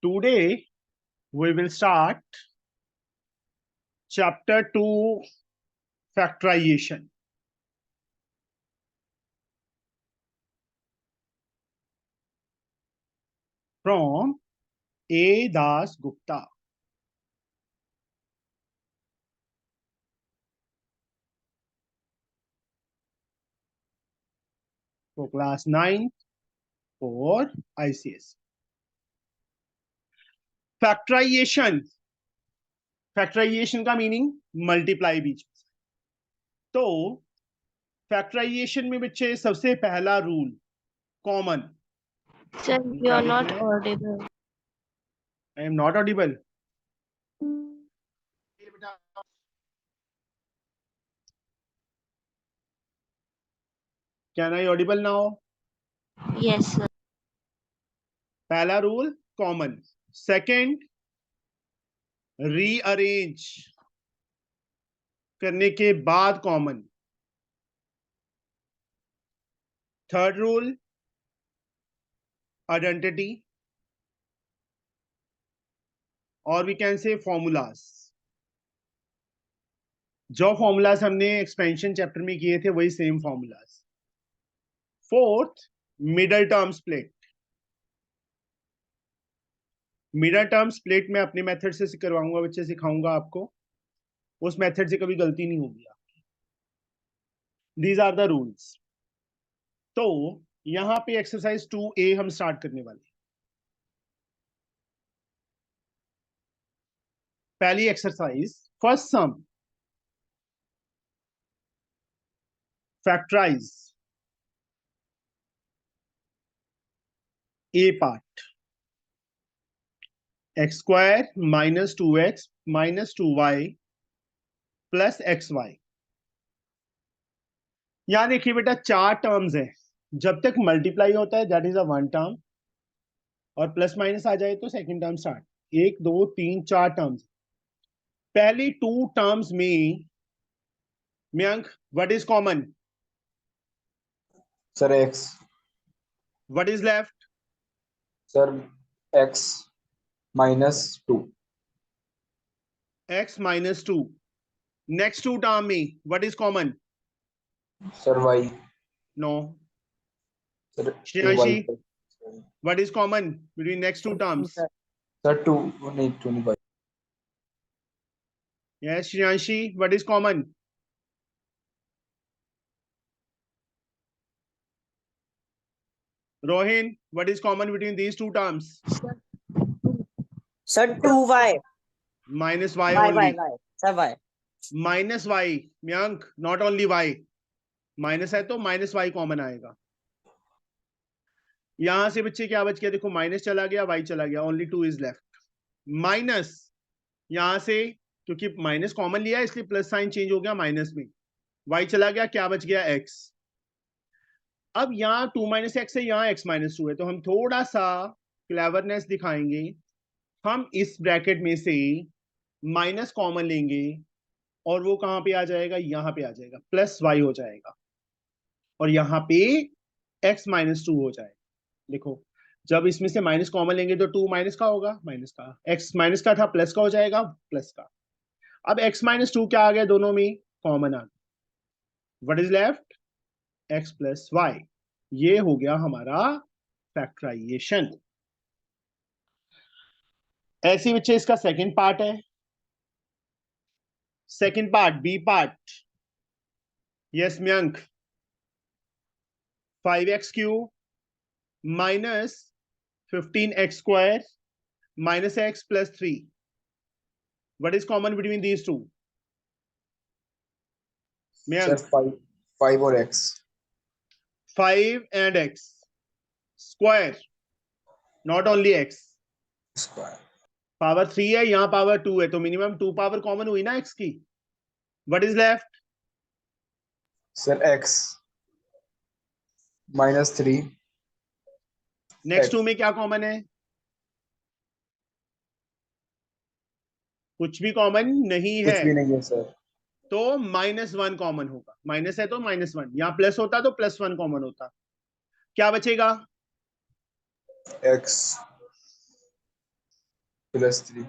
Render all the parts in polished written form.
Today we will start chapter 2 factorization. From A. Das Gupta. For class 9 for ICS. Factorisation का meaning multiply बीच में। तो factorisation में बच्चे सबसे पहला rule common. Sir, you are not audible. I am not Audible. Can I audible now? Yes, sir. पहला rule common. Second, rearrange करने के बाद कॉमन। थर्ड रूल आइडेंटिटी, और वी कैन से फॉर्मूलाज। जो फॉर्मूलाज हमने एक्सपेंशन चैप्टर में किए थे वही same formulas. Fourth, middle term split. Middle term split में अपने मेथड से करवाऊंगा, बच्चे सिखाऊंगा आपको, उस मेथड से कभी गलती नहीं होगी आपकी। These are the rules. तो यहां पे एक्सरसाइज 2A हम स्टार्ट करने वाले। पहली exercise, first sum, factorize a part. X square minus 2x minus 2y plus XY। यहां देखिए बेटा, चार टर्म्स है। जब तक मल्टीप्लाई होता है that is a one term, और प्लस माइनस आ जाए तो सेकंड टर्म स्टार्ट। 1 2 3 4 टर्म्स। पहली टू टर्म्स में Mayank, what is common? Sir x। What is left? Sir x -2। x minus 2। Next two term में what is common? Sir y। No. Sir Shreyanshi, 2y। What is common between next two terms? Sir 2 नहीं 2 नहीं y। Yes Shreyanshi, what is common? Rohin, what is common between these two terms? Sir, 2y. Minus y Y, only. y. Sir, y. Minus y, Mayank, not only y. Minus है तो minus y common आएगा। यहां से बच्चे क्या बच गया? देखो, माइनस चला गया, y चला गया, ओनली 2 इज लेफ्ट। माइनस यहां से, क्योंकि माइनस कॉमन लिया इसलिए प्लस साइन चेंज हो गया माइनस में, y चला गया, क्या बच गया? x। अब यहाँ 2 माइनस एक्स है, यहाँ x माइनस 2 है, तो हम थोड़ा सा क्लेवरनेस दिखाएंगे। हम इस ब्रैकेट में से माइनस कॉमन लेंगे और वो कहां पे आ जाएगा? यहां पे आ जाएगा, प्लस y हो जाएगा, और यहां पे x माइनस 2 हो जाएगा। देखो, जब इसमें से माइनस कॉमन लेंगे तो 2 माइनस का होगा, माइनस का, x माइनस का था प्लस का हो जाएगा, प्लस का। अब x माइनस 2 क्या आ गया? दोनों में कॉमन आ गया। What is left? x plus y। ये हो गया हमारा फैक्टराइजेशन। ऐसे बच्चे इसका सेकंड पार्ट है। Second part, B part. Yes Mayank, 5x cube minus 15x square minus x plus 3। What is common between these two? Sir 5 और x। 5 and x square, not only x। Square. Power 3 है, यहाँ power 2 है, तो minimum 2 power common हुई ना x की। What is left? Sir x -3। Next 2 में क्या कॉमन है? कुछ भी कॉमन नहीं है, कुछ भी नहीं है सर। तो -1 कॉमन होगा। माइनस है तो -1, यहाँ प्लस होता तो +1 कॉमन होता। क्या बचेगा? x +3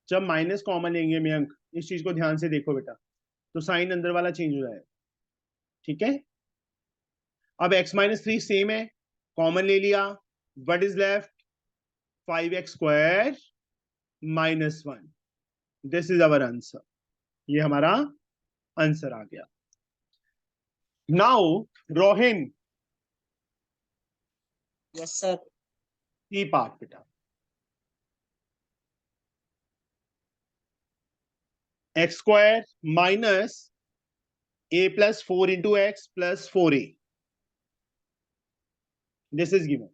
जब माइनस कॉमन लेंगे मयंक, इस चीज को ध्यान से देखो बेटा, तो साइन अंदर वाला चेंज हो जाएगा, ठीक है। अब x-3 सेम है, कॉमन ले लिया, what is left, 5x² -1। This is our answer, ये हमारा आंसर आ गया। Now Rohin, yes sir. E part बेटा, x² minus a plus 4 into x plus 4a. This is given.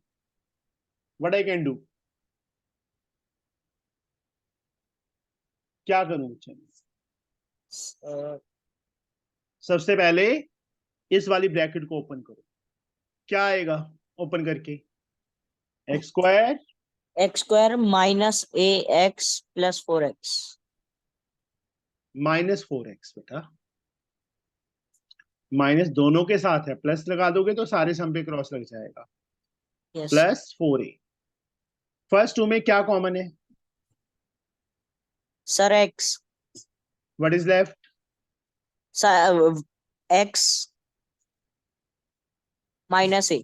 What I can do? क्या करूं बच्चे? सबसे पहले इस वाली ब्रैकेट को ओपन करो, क्या आएगा ओपन करके, x² x² minus ax plus 4x -4x बेटा, माइनस दोनों के साथ है, प्लस लगा दोगे तो सारे सम पे क्रॉस लग जाएगा, yes plus 4a। First to में क्या कॉमन है, sir x what is left, sir, x minus a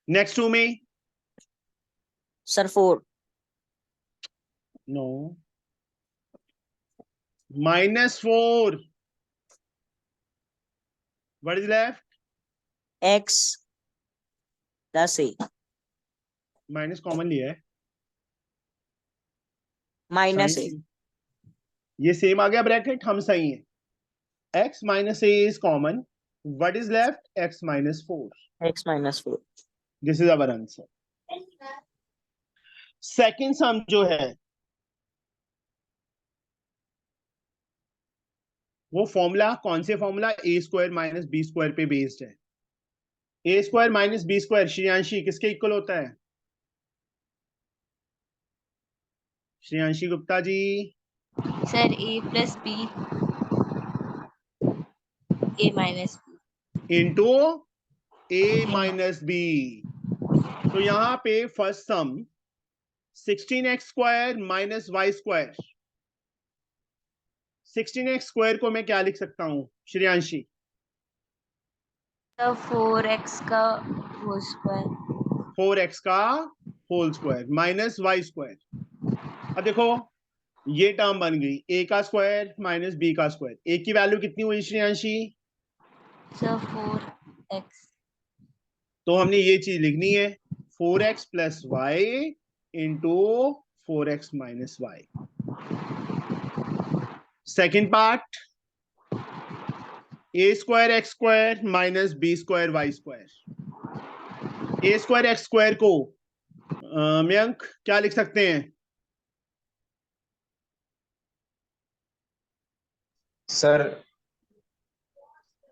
next to में sir 4 no, -4, what is left, x plus a minus common लिया है, minus a साइन ये same आ गया bracket, हम सही है, x minus a is common, what is left, x minus 4, x minus 4 this is our answer। Second सम जो है वो फॉर्मूला कौन से फॉर्मूला, a² minus b² पे बेस्ड है। a² minus b², श्रेयांशी किसके इक्वल होता है, Shreyanshi Gupta ji, Sir, a plus b, a minus b. Into a minus b। तो यहां पे फर्स्ट सम 16x² minus y², 16x² को मैं क्या लिख सकता हूं श्रेयांशी, The 4x का whole square. 4x का होल स्क्वायर माइनस y²। अब देखो ये टर्म बन गई a का स्क्वायर माइनस b का स्क्वायर, a की वैल्यू कितनी हुई श्रेयांशी, Sir, 4x. तो हमने ये चीज लिखनी है 4x plus Y into 4x minus Y. Second part a² x² minus b² y²। a² x² को मयंक क्या लिख सकते हैं, सर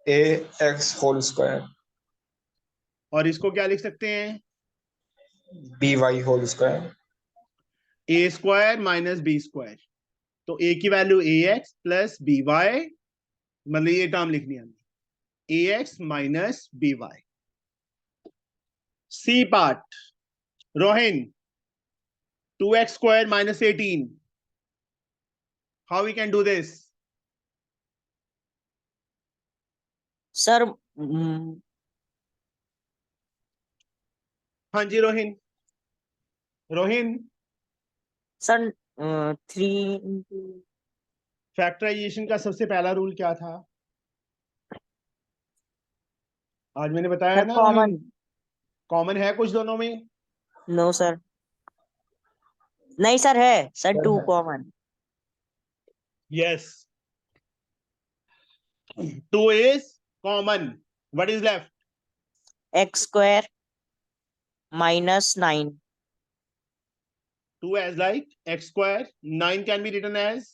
ax होल स्क्वायर और इसको क्या लिख सकते हैं, by whole square a² minus b²। तो a की वैल्यू ax प्लस by, मतलब ये टर्म लिखनी है हमें ax minus by। C part Rohin, 2x² minus 18, how we can do this, sir हाँ जी Rohin, Rohin sir 3 into factorization का सबसे पहला रूल क्या था, आज मैंने बताया sir ना common रोहिन, कॉमन है कुछ दोनों में, no sir नहीं सर है sir 2 common yes 2 is common, what is left, x² minus 9 2 as like x², 9 can be written as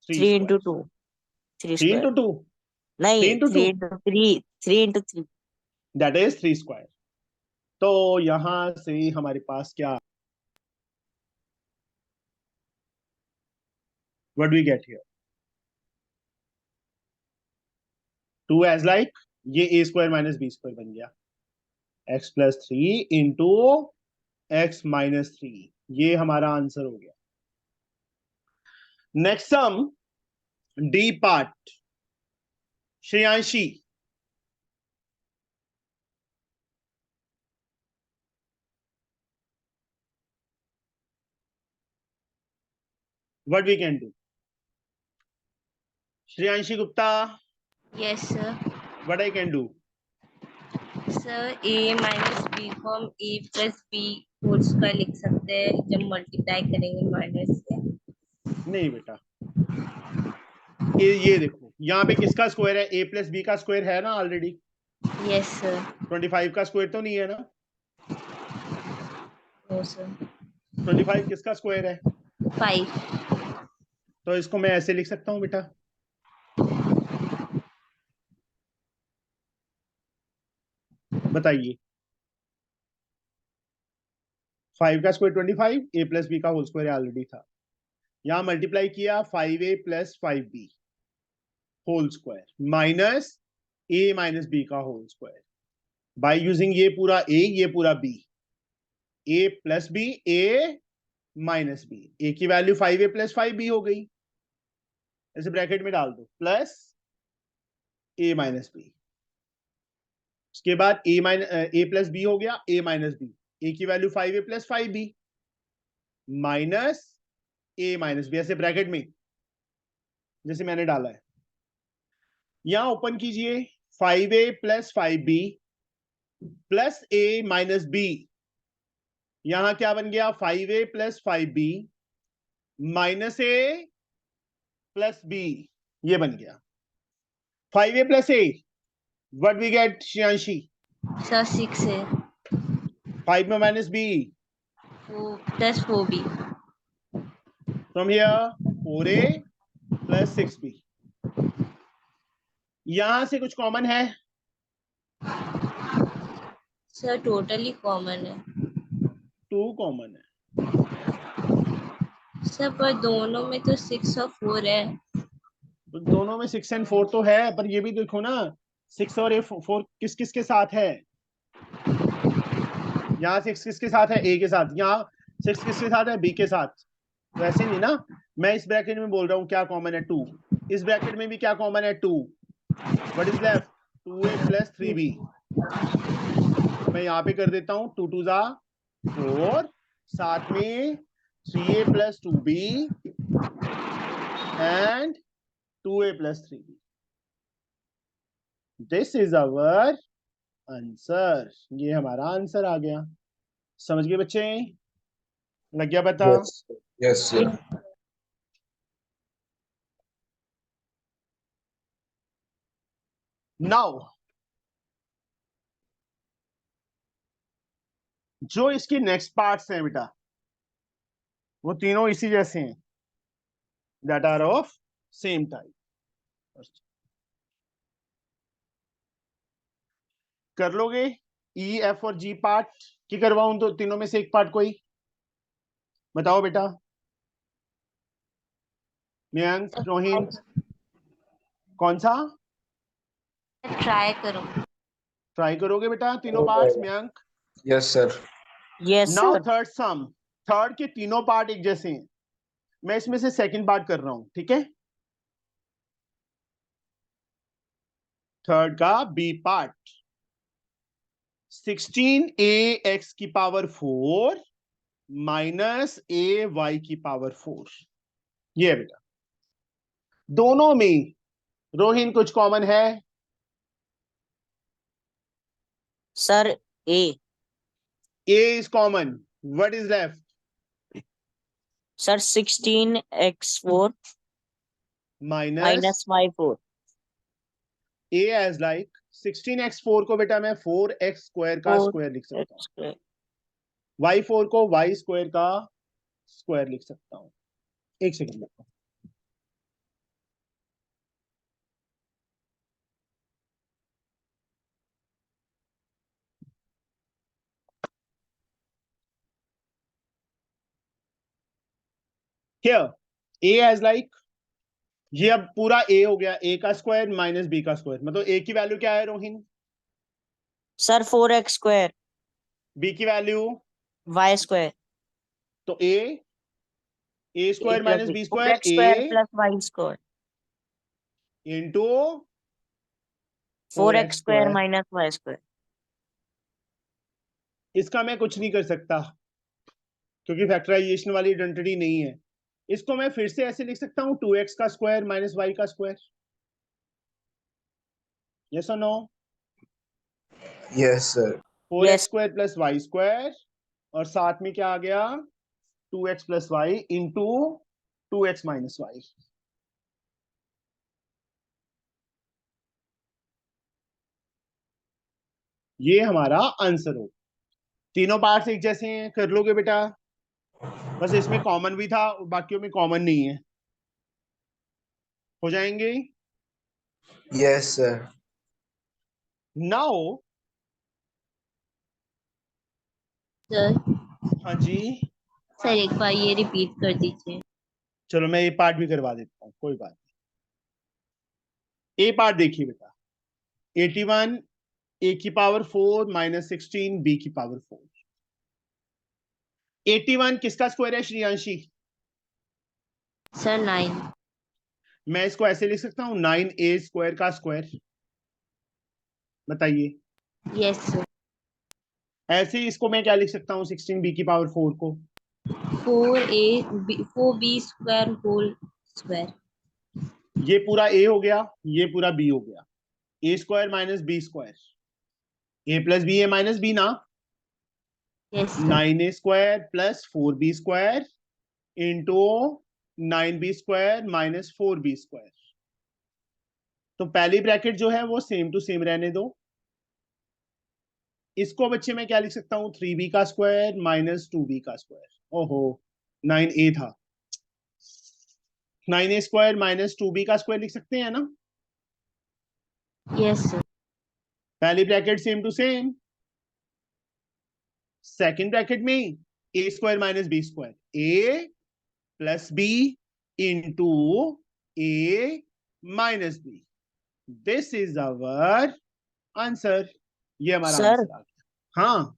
3 into 2 3 3 into square 2, नहीं 3 into 2, 3 into 3 3 into 3 that is 3²। तो यहां से हमारे पास क्या, what do we get here, 2 as like ये a² minus b² बन गया, x plus 3 into x minus 3। ये हमारा आंसर हो गया। Next sum D part, Shreyanshi. What we can do? Shreyanshi Gupta, Yes, sir. what I can do? Sir, a minus b को हम a plus b whole square लिख सकते हैं जब मल्टीप्लाई करेंगे माइनस से। नहीं बेटा, ये देखो यहाँ पे किसका स्क्वायर है? a प्लस बी का स्क्वायर है ना ऑलरेडी। Yes sir. 25 का स्क्वायर तो नहीं है ना? No sir. 25 किसका स्क्वायर है? 5। तो इसको मैं ऐसे लिख सकता हूँ बेटा, बताइए। 5 का स्क्वायर 25, a प्लस बी का होल स्क्वायर ऑलरेडी था। यहाँ मल्टीप्लाई किया 5a plus 5b whole square minus a minus b का होल स्क्वायर बाय यूजिंग ये पूरा a, ये पूरा b, a plus b, a minus b, a की वैल्यू 5a प्लस 5b हो गई, ऐसे ब्रैकेट में डाल दो, प्लस a माइनस b। उसके बाद a प्लस b हो गया, a माइनस b, a की value 5a plus 5b minus a minus b, ऐसे ब्रैकेट में जैसे मैंने डाला है। यहां ओपन कीजिए 5a plus 5b plus a minus b, यहां क्या बन गया? 5a plus 5b minus a plus b, ये बन गया 5a plus a। What we get Shreyanshi? Sir 6 है। 5 में minus b, 4 plus 4b। From here 4a plus 6b। यहां से कुछ कॉमन है? सर टोटली कॉमन है। 2 कॉमन है। सर पर दोनों में तो 6 और 4 है। तो दोनों में 6 और 4 तो है, पर ये भी देखो ना 6 और 4 किस किस के साथ है? यहाँ 6 किसके साथ है? a के साथ। यहाँ 6 किसके साथ है? b के साथ। वैसे नहीं ना, मैं इस ब्रैकेट में बोल रहा हूँ क्या कॉमन है? 2। इस ब्रैकेट में भी क्या कॉमन है? 2। What is left? 2a plus 3b। मैं यहाँ पे कर देता हूँ 2 2 जा 4, साथ में 3a plus 2b and 2a plus 3b। This is our answer. ये हमारा आंसर आ गया। समझ गए बच्चे? लग गया पता? Yes, sir. नाउ जो इसके नेक्स्ट पार्ट्स हैं बेटा, वो तीनों इसी जैसे हैं, that are of same type. कर लोगे? ई, एफ और जी पार्ट की करवाऊं तो तीनों में से एक पार्ट कोई बताओ बेटा। मयंक, रोहिन, कौन सा ट्राई करो। ट्राई करोगे बेटा तीनों parts? Mayank, Yes, sir. yes now sir, third सम। थर्ड के तीनों पार्ट एक जैसे हैं, मैं इसमें से सेकंड पार्ट कर रहा हूं, ठीक है? थर्ड का बी पार्ट, 16ax की पावर 4 माइनस ay की पावर 4। ये है बेटा। दोनों में रोहिन कुछ कॉमन है? sir a, a is common. What is left? sir 16x4 minus minus y4, a as like 16x4 को बेटा मैं 4x स्क्वायर का 4 स्क्वायर लिख सकता हूँ, x square, y4 को y स्क्वायर का स्क्वायर लिख सकता हूँ। एक सेकंड में here a as like, ये अब पूरा a हो गया, a का स्क्वायर माइनस b का स्क्वायर, मतलब a की वैल्यू क्या है Rohin? sir 4x square, b की वैल्यू वाई स्क्वायर तो a square minus b four square x square a plus y square into 4x square square. Minus y square. इसका मैं कुछ नहीं कर सकता क्योंकि फैक्टराइजेशन वाली आइडेंटिटी नहीं है। इसको मैं फिर से ऐसे लिख सकता हूँ 2x का स्क्वायर माइनस वाई का स्क्वायर। यस और no? Yes, sir. 4x square plus y square और साथ में क्या आ गया 2x plus Y into 2x minus y. ये हमारा आंसर हो। तीनों पार्ट्स एक जैसे हैं, कर लोगे बेटा? बस इसमें कॉमन भी था, बाकियों में कॉमन नहीं है। हो जाएंगे? Yes, sir. नाउ सर हाँ जी, सर एक बार ये रिपीट कर दीजिए। चलो मैं ये पार्ट भी करवा देता हूँ, कोई बात नहीं। ए पार्ट देखिए बेटा, 81 ए की पावर 4 माइनस 16 बी की पावर 4। 81 किसका स्क्वायर है श्रेयांशी? सर 9। मैं इसको ऐसे लिख सकता हूँ 9a स्क्वायर का स्क्वायर। बताइए। Yes sir. ऐसे ही इसको मैं क्या लिख सकता हूँ 16b की पावर 4 को? 4b square whole square. ये पूरा a हो गया, ये पूरा b हो गया। a square minus b square, a plus b a minus b ना। Yes sir. 9a square plus 4b square into 9b square minus 4b square. तो पहली ब्रैकेट जो है वो सेम टू सेम रहने दो। इसको बच्चे मैं क्या लिख सकता हूँ 3b का स्क्वायर माइनस 2b का स्क्वायर। ओहो 9a था, 9a स्क्वायर माइनस 2b का स्क्वायर लिख सकते हैं ना? Yes sir. पहली bracket same to same, second bracket में a square minus b square, a plus b into a minus b. This is our answer. ये हमारा सर आंसर आ गया। हाँ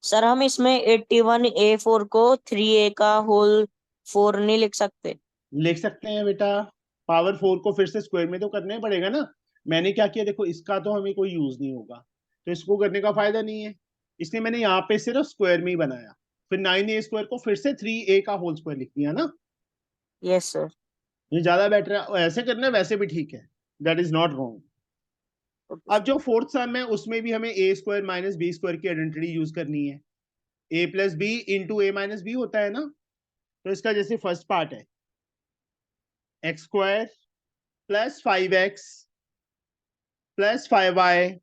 सर हम इसमें 81a4 को 3a का होल 4 नहीं लिख सकते? लिख सकते हैं बेटा, पावर 4 को फिर से स्क्वायर में तो करना ही पड़ेगा ना। मैंने क्या किया देखो, इसका तो हमें कोई यूज नहीं होगा तो इसको करने का फायदा नहीं है, इसलिए मैंने यहाँ पे सिर्फ स्क्वायर में ही बनाया। फिर 9a स्क्वायर को फिर से 3a का होल स्क्वायर लिख दिया ना। Yes sir. ये ज्यादा बेटर है, ऐसे करना है वैसे भी ठीक है, दैट इज नॉट रॉन्ग। अब जो फोर्थ सम है उसमें भी हमें a square minus b square की आइडेंटिटी यूज करनी है। A plus b into a minus b होता है ना। तो इसका जैसे फर्स्ट पार्ट है x square plus 5x plus 5y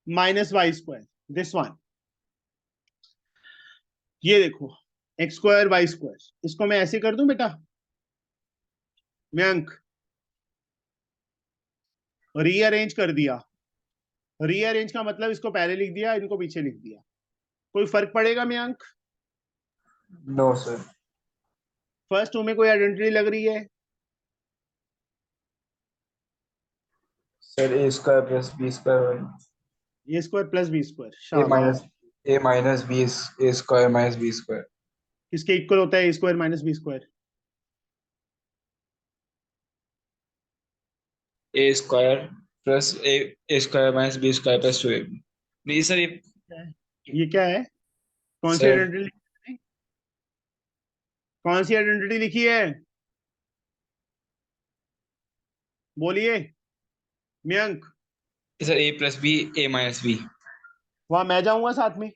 minus y square, this one. ये देखो एक्स स्क्वायर वाई स्क्वायर, इसको मैं ऐसे कर दूं बेटा मयंक? रीअरेंज कर दिया। रीअरेंज का मतलब इसको पहले लिख दिया, इनको पीछे लिख दिया। कोई फर्क पड़ेगा मयंक? No, sir. फर्स्ट में कोई आइडेंटिटी लग रही है? Sir, a square plus b square. A square plus b square, A minus शाबाश। a minus b is a square minus b square. किसके इक्वल होता है a square minus b square? A square plus a square minus b square plus 2ab. नहीं sir ये क्या है? कौन सी sir identity? कौन सी आइडेंटिटी लिखी है? बोलिए Mayank. Sir a plus b a minus b. वहां मैं जाऊंगा साथ में।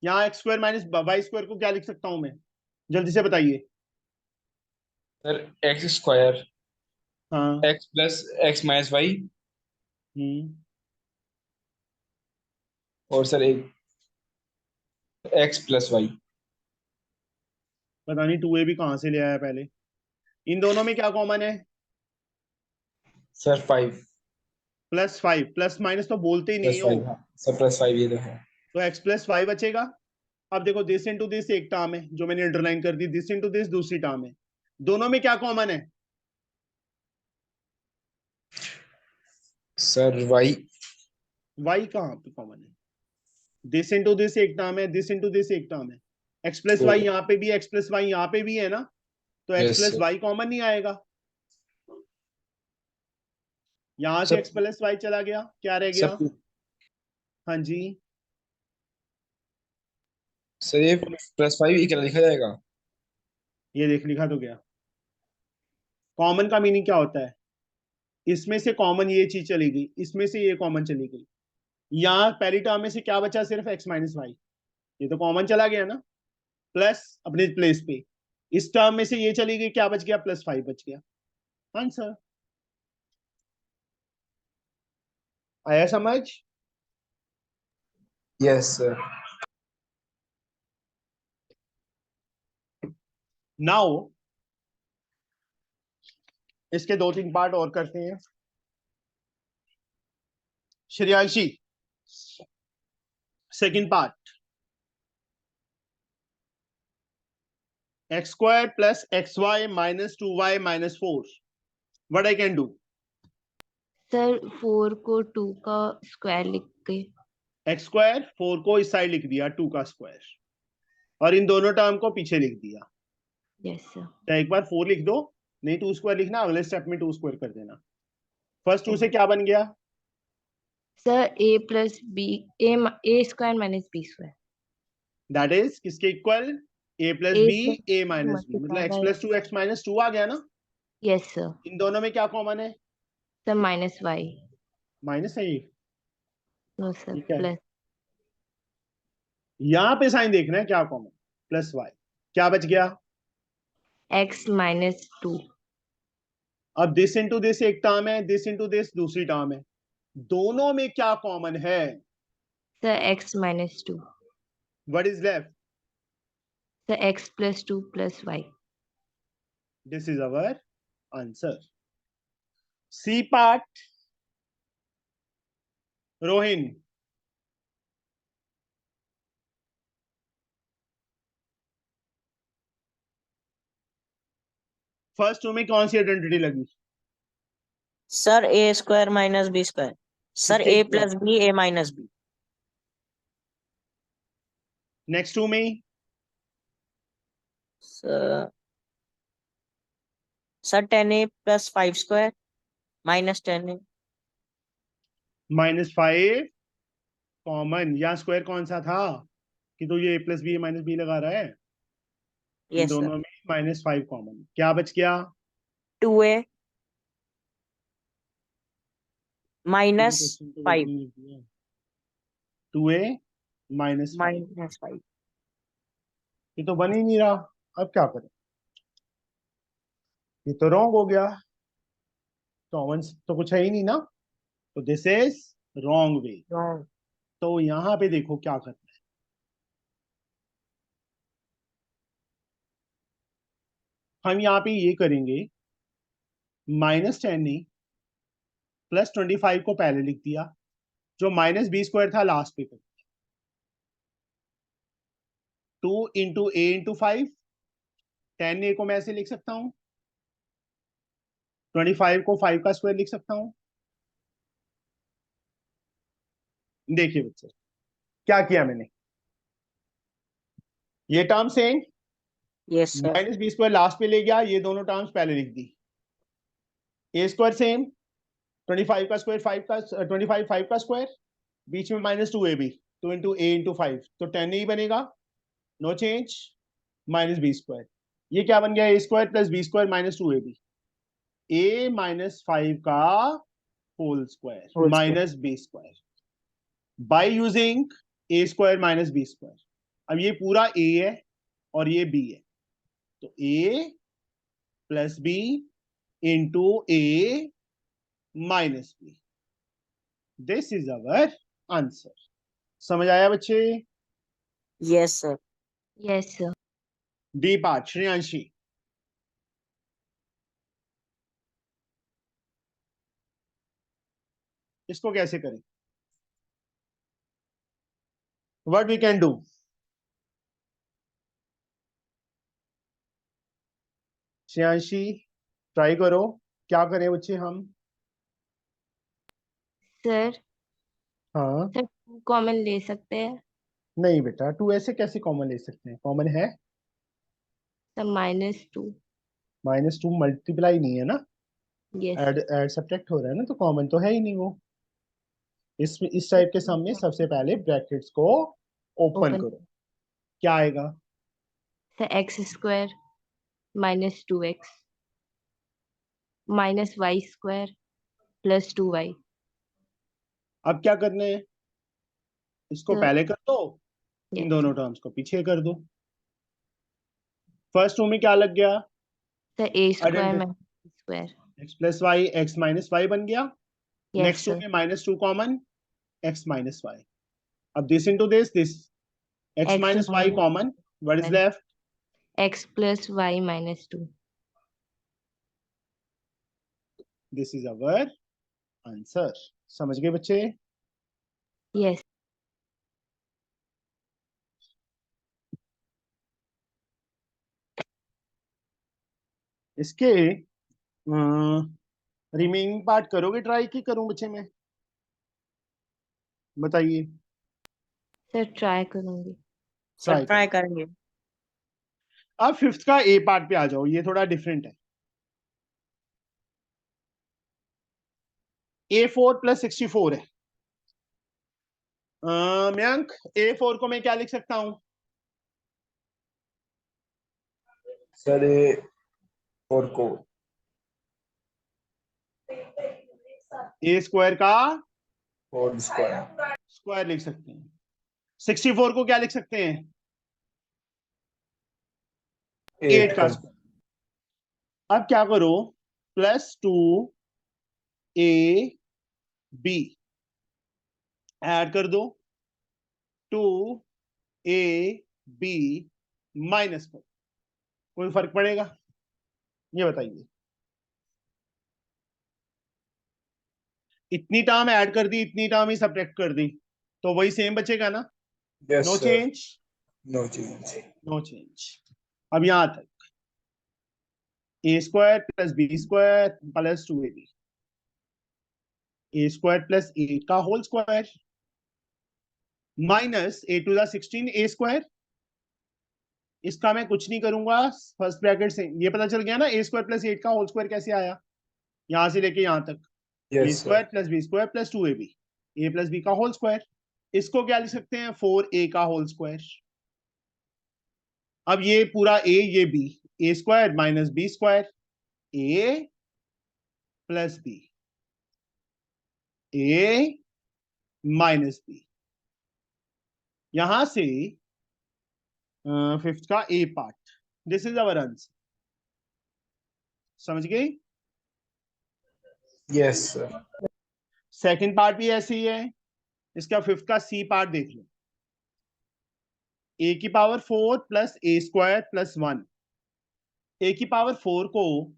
यहाँ x square minus y square को क्या लिख सकता हूं मैं? जल्दी से बताइए। सर x square हाँ। x plus x minus y और सर एक x plus y. पता नहीं 2a भी कहां से ले आया पहले। इन दोनों में क्या कॉमन है? सर 5 प्लस 5, प्लस माइनस तो बोलते ही plus नहीं हो। 5 हाँ सर plus 5 ये तो है. तो x प्लस 5 बचेगा। अब देखो दिस इंटू दिस एक टर्म है जो मैंने अंडरलाइन कर दी, दिस इंटू दिस दूसरी टर्म है। दोनों में क्या कॉमन है? सर y y कहाँ पे कॉमन है? दिस इंटू दिस एक टर्म है, दिस इंटू दिस एक टर्म है, एक्स प्लस वाई यहाँ पे भी, एक्स प्लस वाई यहाँ पे भी है ना, तो x yes plus sir. Y common नहीं आएगा, यहां से सर एक्स प्लस वाई चला गया, क्या रह गया? सर हाँ जी, सर ये +5 ये क्या लिखा जाएगा? ये देख लिखा तो गया। कॉमन का मीनिंग क्या होता है? इसमें से कॉमन ये चीज चली गई, इसमें से ये कॉमन चली गई, यहाँ पहली टर्म में से क्या बचा? सिर्फ एक्स माइनस वाई, ये तो कॉमन चला गया ना, प्लस अपने प्लेस पे। इस टर्म में से ये चली गई, क्या बच गया? +5 बच गया। आंसर आया समझ? Yes sir. नाउ इसके 2-3 पार्ट और करते हैं। Shreyanshi, second part, x² + xy - 2y - 4, what I can do? Sir 4 को 2 का स्क्वायर लिख के। x², 4 को इस साइड लिख दिया, 2 का स्क्वायर, और इन दोनों टर्म को पीछे लिख दिया। Yes sir. तो एक बार 4 लिख दो, नहीं 2 स्क्वायर लिखना, अगले स्टेप में 2 स्क्वायर कर देना। फर्स्ट 2 से क्या बन गया? Sir a plus b, a square minus b square. That is किसके equal? a + a b a - b, मतलब x + 2 x - 2 आ गया ना। Yes sir. इन दोनों में क्या कॉमन है? Sir minus Y. माइनस है ये, नो सर, ठीक है। प्लस। यहाँ पे साइन देखना है क्या कॉमन, +y, क्या बच गया? x minus 2। अब दिस इंटू दिस एक टर्म है, दिस इंटू दिस दूसरी टर्म है, दोनों में क्या कॉमन है? Sir x minus 2। What is left? Sir x plus 2 plus y. This is our answer. C part, Rohin, first 2 में कौन सी आइडेंटिटी लगी? Sir a² - b²। सर किसके a equal? + b a - b। Next 2 में सर 10a + 5² - 10a। -5 कॉमन, या square कौन सा था कि तो ये a + b a - b लगा रहा है? In yes sir. दोनों में -5 कॉमन, क्या बच गया? 2a तीन - क्वेश्चन तो 5 गलती लिख दिया। 2a - 5, -5। ये तो बन ही नहीं रहा, अब क्या करें? ये तो रॉन्ग हो गया, कॉमन तो कुछ है ही नहीं ना, तो this is wrong way. Wrong. तो यहाँ पे देखो क्या करना है, हम यहाँ पे ये करेंगे, -10 नहीं, +25 को पहले लिख दिया, जो -b² था लास्ट पे कर, 2 × a × 5, 10a को मैं ऐसे लिख सकता हूँ, 25 को 5 का स्क्वायर लिख सकता हूँ। देखिए बच्चे, क्या किया मैंने, ये term same, yes sir. -b² last पे ले गया, ये दोनों टर्म्स पहले लिख दी, a² सेम, 25 का स्क्वायर 5 का, 25 5 का स्क्वायर, बीच में -2ab, 2 × a × 5, तो 10a ही बनेगा, नो चेंज, -b², ये क्या बन गया? a² + b² - 2ab, a - 5 का whole square whole square. -b², by using a² - b²। अब ये पूरा a है और ये b है, तो a + b × a - b, this is our answer. समझ आया बच्चे? Yes sir. Yes sir. D part, Shreyanshi, इसको कैसे करें? What we can do? Shreyanshi try करो, क्या करें बच्चे हम? सर हाँ, सर 2 कॉमन ले सकते हैं। नहीं बेटा, 2 ऐसे कैसे कॉमन ले सकते हैं? कॉमन है सर -2। -2, मल्टीप्लाई नहीं है ना, यस ऐड सब्ट्रैक्ट हो रहा है ना, तो कॉमन तो है ही नहीं वो। इस टाइप के सम में सबसे पहले ब्रैकेट्स को ओपन ओपन। करो, क्या आएगा? Sir x² -2x -y² +2y। अब क्या करना है? इसको सर पहले कर दो, इन यस दोनों टर्म्स को पीछे कर दो। फर्स्ट टू में क्या लग गया? Sir a² identity, -b²। x plus y x minus y बन गया। Yes next two sir. में -2 कॉमन, x माइनस वाई। अब this into this x x minus y common, what is left? x + y -2। This is our answer. समझ गए बच्चे? Yes इसके remaining part करोगे ट्राई की करूं बच्चे में? बताइए। सर ट्राई करूंगी। सर ट्राई ट्राई करो। करेंगे। अब फिफ्थ का ए पार्ट पे आ जाओ, ये थोड़ा डिफरेंट है। A4 + 64 है। मयंक, A4 को मैं क्या लिख सकता हूं? सर ये 4 को A² का 4 स्क्वायर स्क्वायर लिख सकते हैं। 64 को क्या लिख सकते हैं? 8 8 का का स्क्वायर। अब क्या करो? +2AB ऐड कर दो, 2AB माइनस कर, कोई फर्क पड़ेगा? ये बताइए। इतनी टर्म ऐड कर दी, इतनी टर्म ही सब्ट्रैक्ट कर दी, तो वही सेम बचेगा ना? Yes no sir, change, no change. No change. अब यहां तक A² + B² + 2AB, A² + 8 का होल स्क्वायर -8 × 16 A²। इसका मैं कुछ नहीं करूंगा, फर्स्ट ब्रैकेट से ये पता चल गया ना A² + 8 का होल स्क्वायर कैसे आया, यहां से लेके यहां तक। Yes A² sir, + B² + 2AB, A + B का होल स्क्वायर। इसको क्या लिख सकते हैं? 4A का होल स्क्वायर। अब ये पूरा A, ये B, A² - B², A + B, A - B। यहां से फिफ्थ का a part, this is our answer. समझ गए? यस सर, सेकंड पार्ट भी ऐसे ही है। इसका फिफ्थ का सी पार्ट देख लो। A⁴ + A² + 1। A⁴ को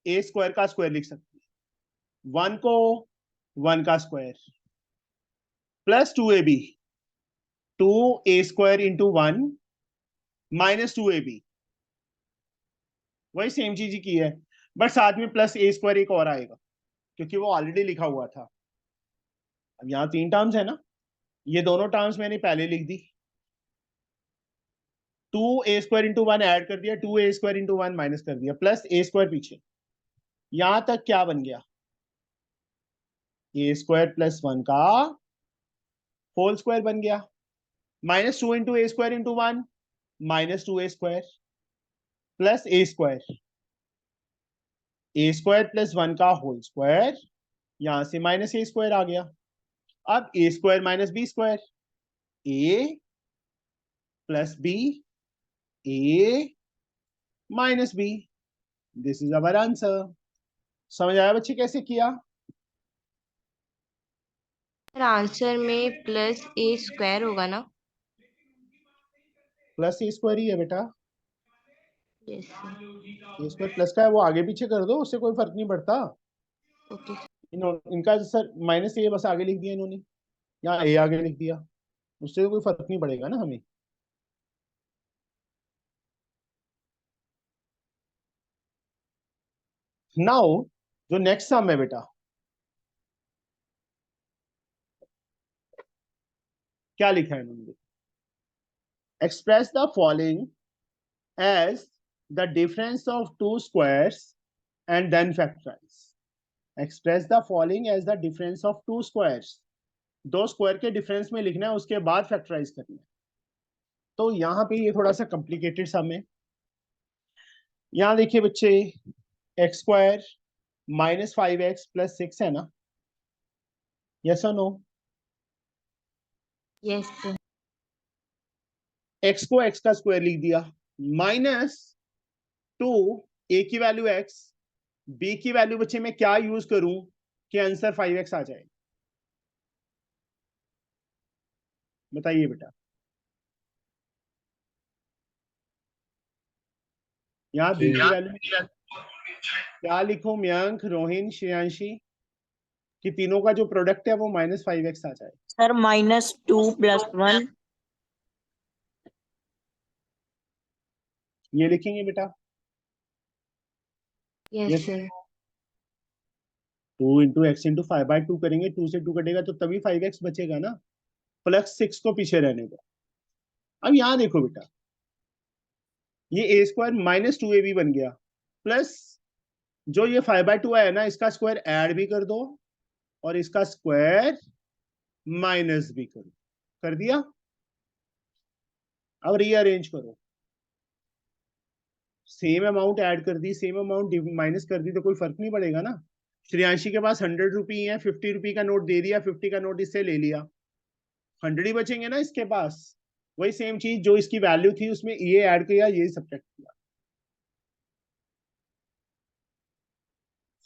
A² का स्क्वायर लिख सकते हैं, 1 को 1 का square, plus 2AB, 2A² × 1 -2AB, वही सेम चीज ही की है, बट साथ में +A² एक और आएगा, क्योंकि वो ऑलरेडी लिखा हुआ था। अब यहाँ 3 टर्म्स है ना, ये दोनों टर्म्स मैंने पहले लिख दी। 2A² × 1 ऐड कर दिया, 2A² × 1 माइनस कर दिया, +A² पीछे। यहां तक क्या बन गया? A² + 1 का होल स्क्वायर बन गया, -2 × A² × 1 -2A² +A², A² + 1 का होल स्क्वायर, यहां से -A² आ गया। अब A² - B², A + B, A - B, this is our answer. समझ आया बच्चे कैसे किया? सर आंसर में +A² होगा ना? +A² ही है बेटा। Yes sir. A² प्लस का है, वो आगे पीछे कर दो, उससे कोई फर्क नहीं पड़ता। ओके। इनका सर -A बस आगे लिख दिया इन्होंने, यहाँ A आगे लिख दिया, उससे कोई फर्क नहीं पड़ेगा ना हमें। नाउ जो नेक्स्ट सम है बेटा, क्या लिखा है इन्होंने? express the following as the difference of two squares and then factorize. Express the following as the difference of two squares. दो स्क्वायर के डिफरेंस में लिखना है, उसके बाद फैक्टराइज करना है. तो यहाँ पे ये थोड़ा सा कॉम्प्लिकेटेड सम है. यहाँ देखिए बच्चे, x square minus 5x plus 6 है ना, यस और नो? Yes sir. x को x का स्क्वायर लिख दिया, माइनस 2 a की वैल्यू x, b की वैल्यू बच्चे मैं क्या यूज करूं कि आंसर 5x आ जाए? बताइए बेटा. यहाँ b की वैल्यू क्या लिखूं? मयंक, रोहिन, श्रेयांशी, कि तीनों का जो प्रोडक्ट है वो माइनस 5x आ जाए. सर -2 + 1. ये लिखेंगे बेटा. Yes sir. 2 into x into 5/2 करेंगे, 2 से 2 कटेगा तो तभी 5x बचेगा ना, प्लस 6 को पीछे रहने दो. अब यहां देखो बेटा, ये a स्क्वायर माइनस 2ab बन गया, प्लस जो ये 5/2 है ना, इसका स्क्वायर ऐड भी कर दो और इसका स्क्वायर माइनस भी करो. कर दिया. अब रीअरेंज करो. सेम अमाउंट ऐड कर दी, सेम अमाउंट माइनस कर दी, तो कोई फर्क नहीं पड़ेगा ना. श्रेयांशी के पास 100 रुपी है, 50 रुपी का नोट दे दिया, 50 का नोट इससे ले लिया, 100 ही बचेंगे ना इसके पास. वही सेम चीज, जो इसकी वैल्यू थी उसमें ये ऐड किया, ये सब्ट्रैक्ट किया.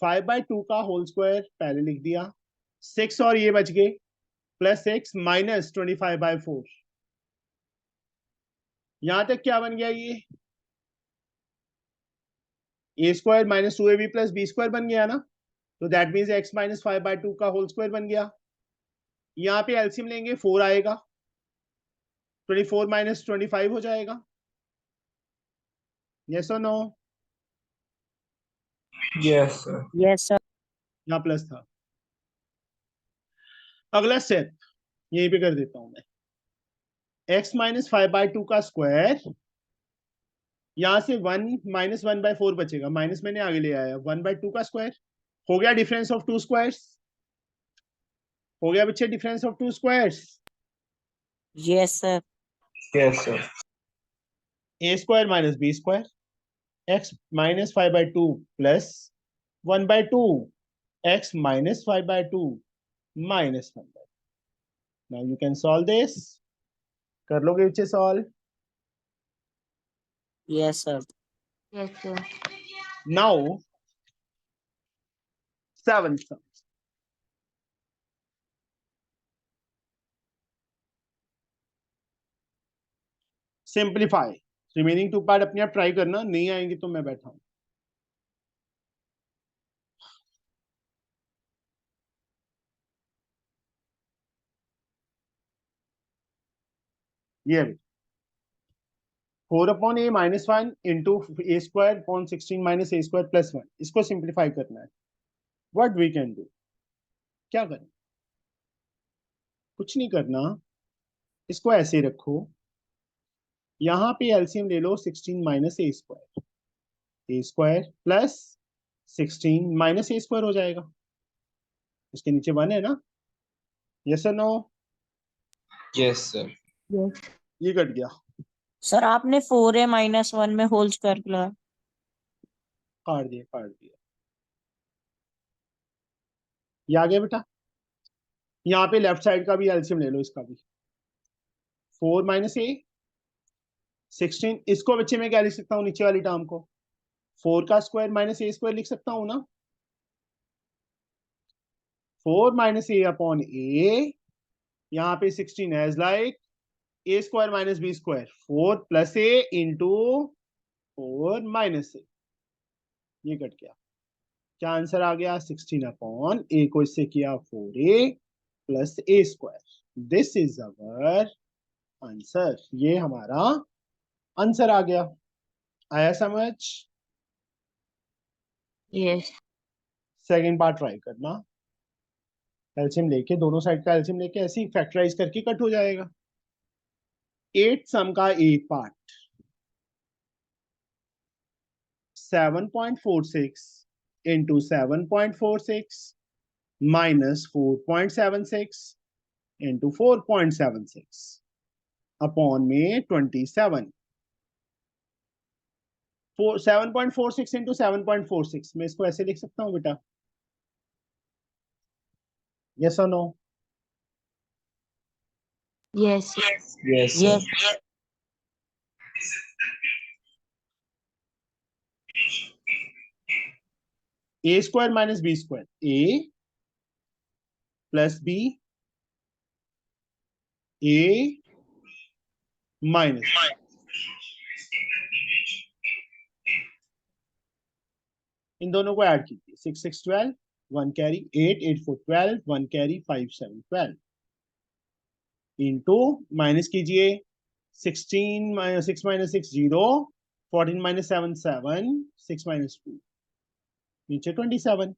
5/2 का होल स्क्वायर पहले लिख दिया, 6 और ये बच गए, प्लस 6 माइनस 25/4. यहां तक क्या बन गया? ये a square minus 2ab plus b square बन गया ना, तो दैट मीन्स x माइनस 5/2 का होल स्क्वायर बन गया. यहाँ पे एलसीएम लेंगे, 4 आएगा, 24 माइनस 25 हो जाएगा. यस और no? Yes sir. Yes sir. यहाँ प्लस था. अगला स्टेप यहीं पे कर देता हूं मैं. x माइनस 5/2 का स्क्वायर, यहां से 1 माइनस 1/4 बचेगा, माइनस मैंने आगे ले आया, 1/2 का स्क्वायर हो गया. डिफरेंस ऑफ टू स्क्वायर्स हो गया बच्चे, difference of to squares. Yes sir. Yes sir. a square minus b square, x minus 5/2 plus 1/2, x minus 5/2 minus 1/2. Now you can solve this. कर लोगे बच्चे solve? Yes sir. Yes sir. Now 7 sum. Simplify. Remaining 2 part अपने आप try करना, नहीं आएंगे तो मैं बैठा हूं. ये 4/a minus 1 into a square upon 16 minus a square plus 1, इसको सिंप्लीफाई करना है. What we can do? क्या करें? कुछ नहीं करना, इसको ऐसे ही रखो. यहां पे एलसीएम ले लो, 16 minus a square plus 16 minus a square हो जाएगा. इसके नीचे 1 है ना, यस और नो? Yes sir. यस. ये कट गया, सर आपने 4a - 1 में होल स्क्वायर किया. काट दिया, काट दिया. ये आ गया बेटा. यहाँ पे लेफ्ट साइड का भी एलसीएम ले लो, इसका भी. 4 माइनस a 16, इसको बच्चे में क्या लिख सकता हूँ? नीचे वाली टर्म को 4 का स्क्वायर माइनस a स्क्वायर लिख सकता हूँ ना. 4 माइनस a अपॉन a, यहाँ पे 16 as like a square minus b square, 4 plus a into 4 minus a. ये कट गया. क्या आंसर आ गया? 16 अपॉन a को इससे किया 4a plus a square. This is our answer. ये हमारा आंसर आ गया. आया समझ? यस. सेकंड पार्ट ट्राई करना. एलसीएम लेके, दोनों साइड का एलसीएम लेके ऐसे ही फैक्टराइज करके कट हो जाएगा. 8 सम का एक part 7.46 into 7.46 minus 4.76 into 4.76 upon में 27. 7.46 into 7.46 मैं इसको ऐसे लिख सकता हूँ बेटा? Yes or no? Yes. Yes, sir. Yes. A square minus B square. A plus B. A minus. इन दोनों को ऐड कीजिए. 6 6 12 1 कैरी 8 8 4 12 1 कैरी 5 7 12 इनटू माइनस कीजिए 16 minus 6 minus 6 0 14 minus 7 7 6 minus 2 नीचे 27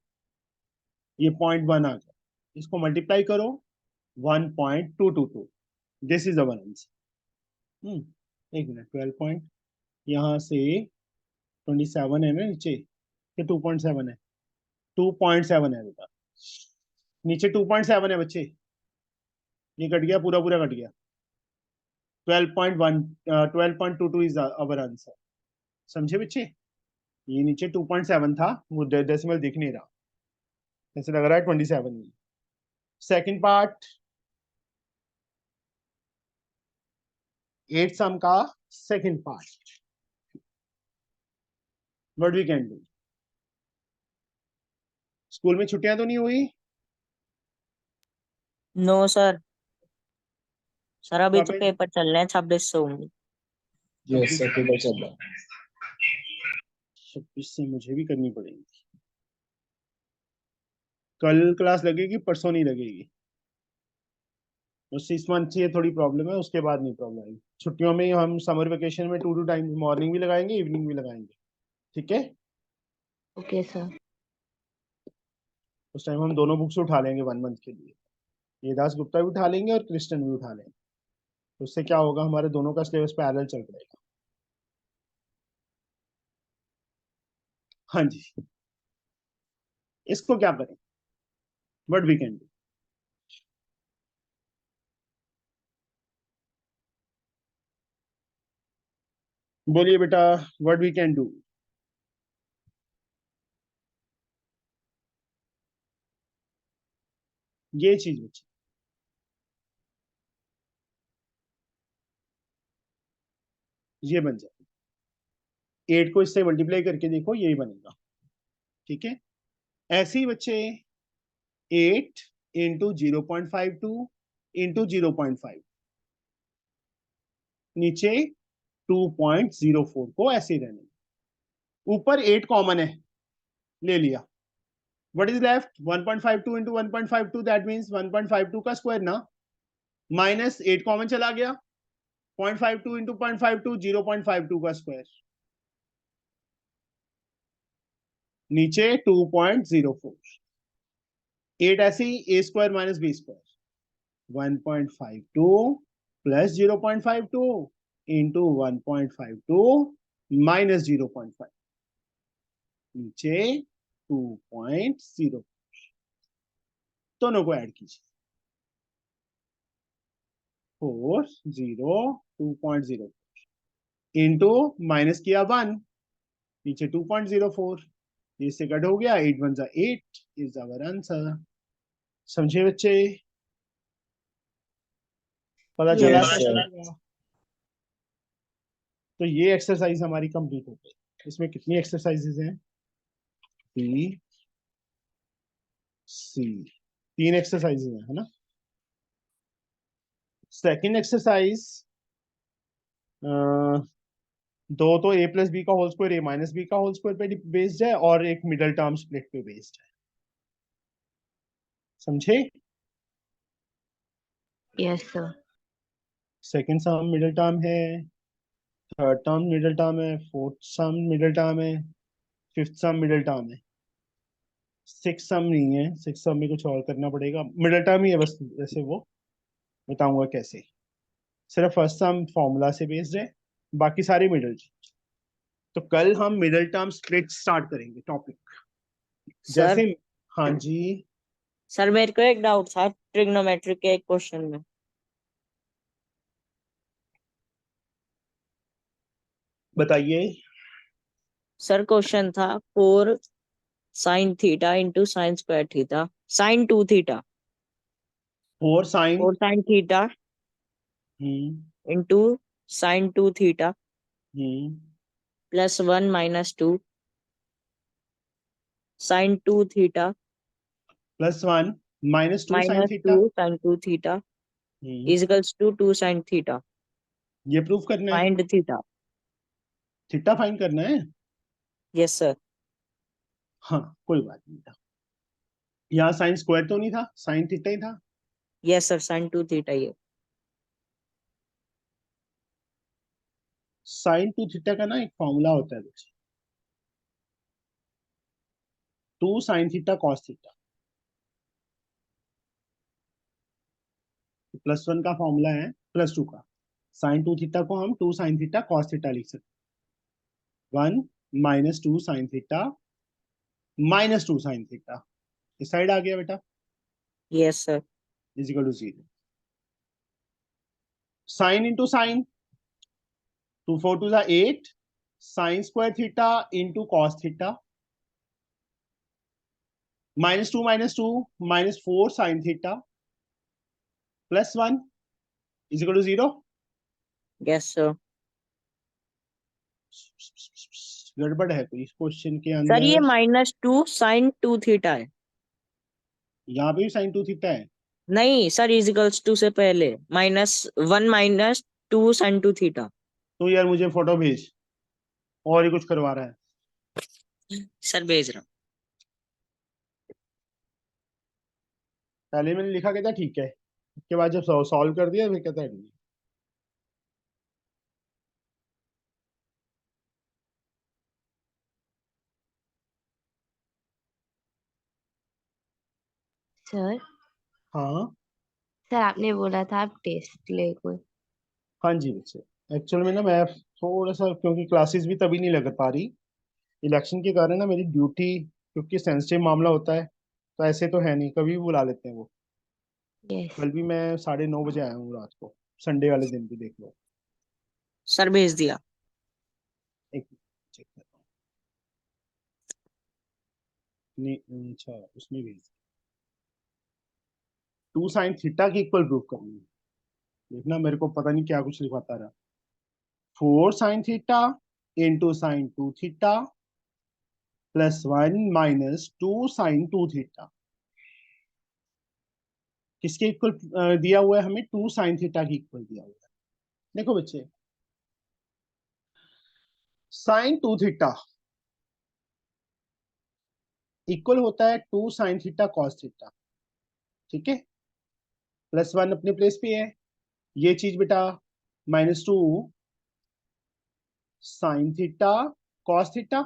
ये 0.1 आ गया. इसको मल्टीप्लाई करो 1.222. This is our answer. एक मिनट 12 पॉइंट यहाँ से 27 है ना नीचे कि 2.7 है 2.7 है बेटा नीचे 2.7 है बच्चे ये कट गया पूरा पूरा कट गया 12.1 12.22 इज अवर आंसर. समझे बच्चे ये नीचे 2.7 था वो डेसिमल दिख नहीं रहा ऐसे लग रहा है 27 में. सेकंड पार्ट 8 सम का second part what we can do. School में छुट्टियां तो नहीं हुई? No sir. सर अभी तो कब है? पेपर चल रहे हैं 26 से होंगे. Yes, sir. पेपर चल रहा है. 26 से मुझे भी करनी पड़ेगी. कल क्लास लगेगी परसों नहीं लगेगी. उस 6 मंथ से ये थोड़ी प्रॉब्लम है उसके बाद नहीं प्रॉब्लम आएगी. छुट्टियों में हम समर वेकेशन में 2 टाइम मॉर्निंग भी लगाएंगे इवनिंग भी लगाएंगे. ठीक है Okay, sir. उस टाइम हम दोनों बुक्स उठा लेंगे 1 मंथ के लिए. ये दास गुप्ता भी उठा लेंगे और क्रिस्टन भी उठा लेंगे. तो उससे क्या होगा हमारे दोनों का सिलेबस पैरेलल चल पड़ेगा. हाँ जी इसको क्या करें व्हाट वी कैन डू. बोलिए बेटा व्हाट वी कैन डू. ये चीज बच्चे ये बन जाए 8 को इससे मल्टीप्लाई करके देखो यही बनेगा. ठीक है ऐसे ही बच्चे 8 इंटू 0.52 इंटू 0.5 नीचे 2.04 को ऐसे रहने. ऊपर 8 कॉमन है ले लिया. What is left 1.52 into 1.52 that means 1.52 का स्क्वायर ना माइनस 8 कॉमन चला गया 0.52 इंटू 0.52 0.52 का स्क्वायर नीचे 2.04. 8 ऐसे ही a square minus b square 1.52 plus 0.52 into 1.52 minus 0.5 नीचे 2.0. दोनों को ऐड कीजिए 4 0 2.0 इंटू माइनस किया 1 नीचे 2.04 इससे कट हो गया 8 1 8 इज आवर आंसर. समझे बच्चे पता चला Yes, कैसे sir. होगा? तो ये एक्सरसाइज हमारी कंप्लीट हो गई. इसमें कितनी एक्सरसाइजेज हैं बी सी 3 एक्सरसाइजेज हैं है ना. सेकंड एक्सरसाइज दो तो ए प्लस बी का होल स्क्वायर ए माइनस बी का होल स्क्वायर पे बेस्ड है और एक मिडल टर्म स्प्लिट पे बेस्ड है. समझे Yes, sir. सेकंड सम मिडल टर्म है थर्ड टर्म मिडल टर्म है फोर्थ सम मिडल टर्म है फिफ्थ सम मिडल टर्म है. सिक्स सम नहीं है. सिक्स सम में कुछ और करना पड़ेगा मिडल टर्म ही है बस. वैसे वो बताऊंगा कैसे. सिर्फ फर्स्ट टर्म फॉर्मूला से बेस्ड है, बाकी सारे मिडल चेंज। तो कल हम मिडल टर्म स्प्लिट स्टार्ट करेंगे टॉपिक। सर जैसे हाँ जी सर मेरे को एक डाउट था ट्रिग्नोमेट्री के एक क्वेश्चन में। बताइए। सर क्वेश्चन था 4 sine theta into sine square theta sine 2 theta 4 sine 4 sine theta into sine 2 theta plus 1 minus 2 sine 2 theta +1 -2 sine minus 2 theta. Sine 2 theta equals to 2 sine theta ये proof करना है, find theta. Theta find करना है। Yes sir. हाँ कोई बात नहीं था, यहाँ साइन स्क्वायर तो नहीं था, साइन थीटा ही था। यस सर साइन 2 थीटा ये। साइन 2 थीटा का ना एक फॉर्मूला होता है, 2 साइन थीटा कॉस थीटा। +1 का फॉर्मूला है +2 का। साइन 2 थीटा को हम 2 साइन थीटा कॉस थीटा लिख सकते, 1 -2 साइन थीटा -2 साइन थीटा, इस साइड आ गया बेटा, yes sir. Is equal to 0। Sine into sine, 2 4 2 8 sine square theta into cos theta, -2 -2 -4 sine theta +1 is equal to 0। Yes sir. गड़बड़ है कोई इस क्वेश्चन के सर ये अंदर। -2 साइन 2 थीटा है। यहाँ पे भी साइन 2 थीटा है। नहीं सर इजकल्स टू से पहले -1 माइनस 2 साइन 2 थीटा। तो यार मुझे फोटो भेज, और ही कुछ करवा रहा है। सर भेज रहा हूँ। पहले मैंने लिखा कहता ठीक है, उसके बाद जब सॉल्व कर दिया फिर कहता है नहीं। सर हाँ सर आपने बोला था आप टेस्ट ले कोई। हाँ जी बच्चे, एक्चुअल में ना मैं थोड़ा सा, क्योंकि क्लासेस भी तभी नहीं लग पा रही इलेक्शन के कारण ना, मेरी ड्यूटी, क्योंकि सेंसिटिव मामला होता है, तो ऐसे तो है नहीं, कभी भी बुला लेते हैं वो। यस। कल भी मैं 9:30 बजे आया हूँ रात को, संडे वाले दिन भी देख लो। सर भेज दिया। एक चेक करता हूँ, नहीं अच्छा उसमें भी 2 साइन थीटा की इक्वल प्रूफ करनी है। देखना मेरे को पता नहीं क्या कुछ लिखवाता रहा। 4 sine theta into sine 2 theta +1 -2 sine 2 theta, किसके इक्वल दिया हुआ है हमें? 2 साइन थीटा की इक्वल दिया हुआ है। देखो बच्चे, साइन 2 थीटा इक्वल होता है 2 साइन थीटा कॉस थीटा, ठीक है। +1 अपने प्लेस पे है, ये चीज बेटा -2 sine theta cos theta,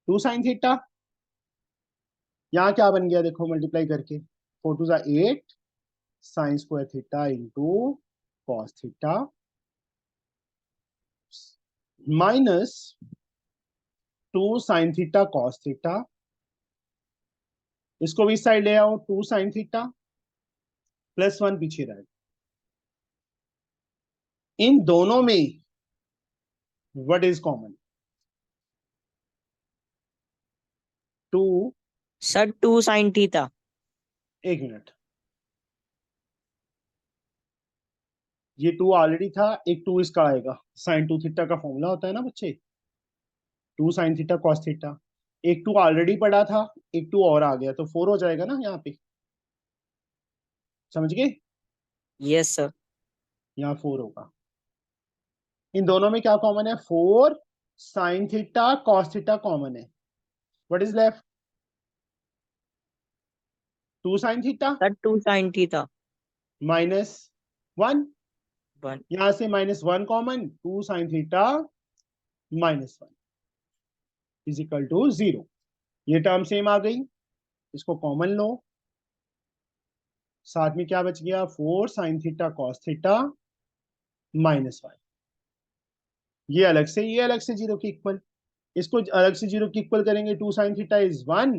2 sine theta, यहाँ क्या बन गया देखो मल्टीप्लाई करके, 4 2 8 sine square theta into cos theta -2 sine theta cos theta, इसको भी साइड ले आओ, 2 साइन थीटा +1 पीछे रह, इन दोनों में what is common? 2, sir 2 sine theta. 1 minute, ये 2 ऑलरेडी था, एक 2 इसका आएगा, साइन 2 थीटा का फॉर्मूला होता है ना बच्चे, 2 साइन थीटा कॉस थीटा, एक 2 ऑलरेडी पड़ा था, एक 2 और आ गया, तो 4 हो जाएगा ना यहाँ पे, समझ गए? Yes sir. यहाँ 4 होगा। इन दोनों में क्या कॉमन है? 4 sine theta cos theta common है, what is left? 2 sine theta sir 2 sine theta -1, 1। यहां से -1 common, 2 sine theta -1 is equal to 0। ये टर्म सेम आ गई, इसको कॉमन लो, साथ में क्या बच गया, 4 sin theta cos theta minus y। ये अलग से, ये अलग से जीरो के इक्वल, इसको अलग से जीरो के इक्वल करेंगे, 2 sin theta is 1,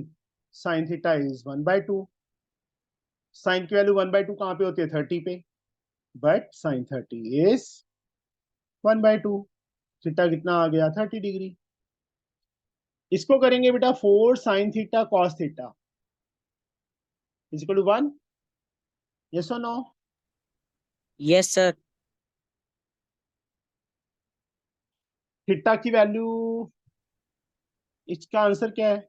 sin theta is 1/2। Sine की वैल्यू 1/2 कहाँ पे होती है, 30 पे, बट sin 30 इज 1/2। थीटा कितना आ गया, 30 डिग्री। इसको करेंगे बेटा 4 sin theta cos theta is equal to 1, yes और नो? Yes sir. थीटा की वैल्यू, इसका आंसर क्या है?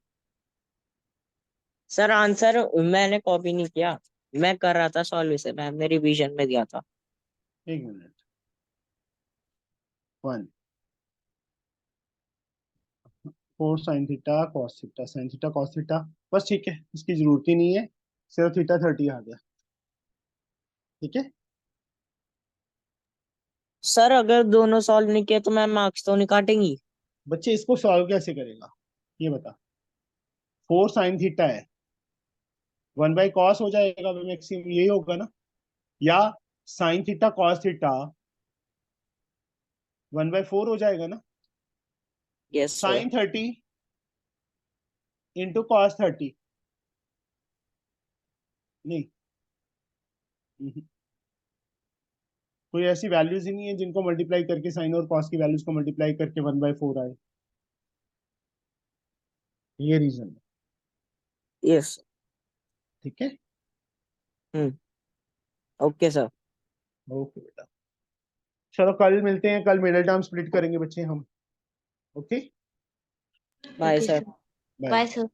सर आंसर मैंने कॉपी नहीं किया, मैं कर रहा था सॉल्यूशन, मैंने रिवीजन में दिया था। एक minute, 1 4 sin theta cos theta, sin theta cos theta, बस ठीक है, इसकी जरूरत ही नहीं है, सिर्फ थीटा 30 आ गया। ठीक है, सर अगर दोनों सॉल्व नहीं किए तो मैम मार्क्स तो नहीं काटेंगी? बच्चे इसको सॉल्व कैसे करेगा ये बता। 4 sin थीटा है, 1/cos हो जाएगा मैक्सिमम, यही होगा ना, या sin थीटा cos थीटा 1/4 हो जाएगा ना। Yes sir. sin 30 into cos 30, नहीं, कोई ऐसी वैल्यूज ही नहीं है जिनको मल्टीप्लाई करके साइन और कॉस की वैल्यूज को मल्टीप्लाई करके 1/4 आए, ये रीजन है। यस। ठीक है, ओके सर। ओके बेटा, चलो कल मिलते हैं, कल मिडिल टर्म स्प्लिट करेंगे बच्चे हम। Okay, bye okay sir. Sir, bye. Bye sir.